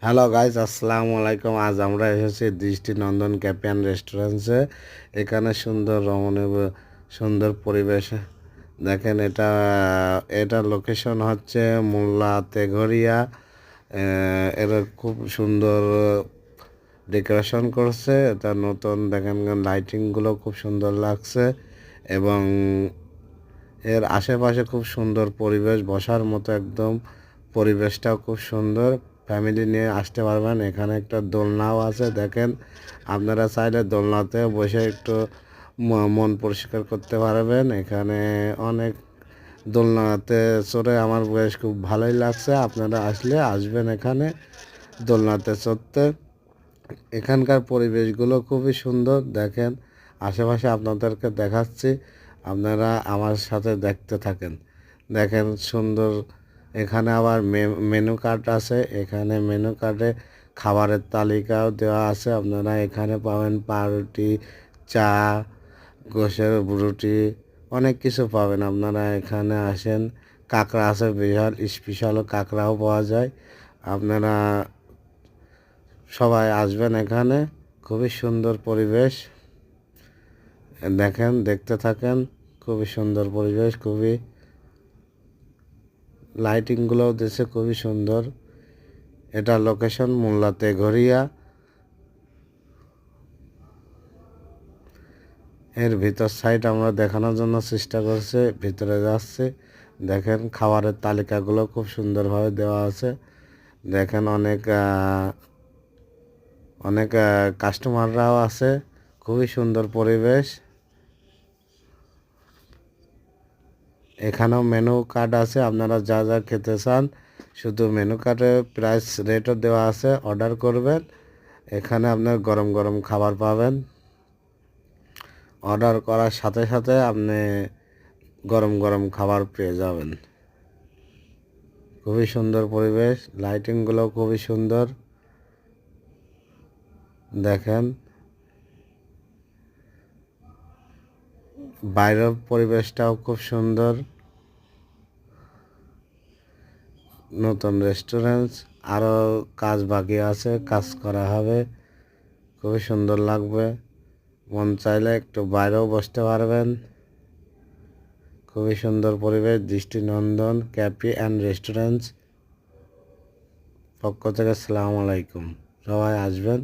Hello guys, আসসালামু আলাইকুম। আজ আমরা এসেছি দৃষ্টিনন্দন ক্যাফে অ্যান্ড রেস্টুরেন্টসে। এখানে সুন্দর রমণীয় সুন্দর পরিবেশ। দেখেন, এটা লোকেশন হচ্ছে মোল্লা তেঘরিয়া। এটা খুব সুন্দর ডেকোরেশন করছে। এটা নতুন, দেখেন লাইটিংগুলো খুব সুন্দর লাগছে এবং এর আশেপাশে খুব সুন্দর পরিবেশ, বসার মতো একদম পরিবেশটাও খুব সুন্দর। ফ্যামিলি নিয়ে আসতে পারবেন। এখানে একটা দোলনাও আছে, দেখেন। আপনারা চাইলে দোলনাতে বসে একটু মন পরিষ্কার করতে পারবেন। এখানে অনেক দোলনাতে চড়ে আমার বেশ খুব ভালোই লাগছে। আপনারা আসবেন এখানে দোলনাতে চড়তে। এখানকার পরিবেশগুলো খুবই সুন্দর, দেখেন। আশেপাশে আপনাদেরকে দেখাচ্ছি, আপনারা আমার সাথে দেখতে থাকেন। দেখেন সুন্দর। এখানে আবার মেনু কার্ড আছে। এখানে মেনু কার্ডে খাবারের তালিকাও দেওয়া আছে। আপনারা এখানে পাবেন পাউরুটি, চা, গোশের রুটি, অনেক কিছু পাবেন। আপনারা এখানে আসেন। কাঁকড়া আছে, বিশাল স্পেশাল কাঁকড়াও পাওয়া যায়। আপনারা সবাই আসবেন এখানে। খুবই সুন্দর পরিবেশ, দেখেন, দেখতে থাকেন। খুবই সুন্দর পরিবেশ, খুবই লাইটিংগুলোও দিয়েছে খুবই সুন্দর। এটা লোকেশন মোল্লা তেঘরিয়া। এর ভিতর সাইড আমরা দেখানোর জন্য চেষ্টা করছি, ভিতরে যাচ্ছে। দেখেন খাবারের তালিকাগুলো খুব সুন্দরভাবে দেওয়া আছে। দেখেন অনেক অনেক কাস্টমাররাও আছে। খুবই সুন্দর পরিবেশ। এখানেও মেনু কার্ড আছে। আপনারা যা যা খেতে চান শুধু মেনু কার্ডে প্রাইস রেটও দেওয়া আছে, অর্ডার করবেন। এখানে আপনার গরম গরম খাবার পাবেন। অর্ডার করার সাথে সাথে আপনি গরম গরম খাবার পেয়ে যাবেন। খুবই সুন্দর পরিবেশ, লাইটিংগুলো খুবই সুন্দর, দেখেন। বাইরের পরিবেশটাও খুব সুন্দর। নতুন রেস্টুরেন্ট, আরও কাজ বাকি আছে, কাজ করা হবে। খুবই সুন্দর লাগবে। মন চাইলে একটু বাইরেও বসতে পারবেন। খুবই সুন্দর পরিবেশ। দৃষ্টিনন্দন ক্যাফে অ্যান্ড রেস্টুরেন্টস পক্ষ থেকে আসসালামু আলাইকুম। সবাই আসবেন।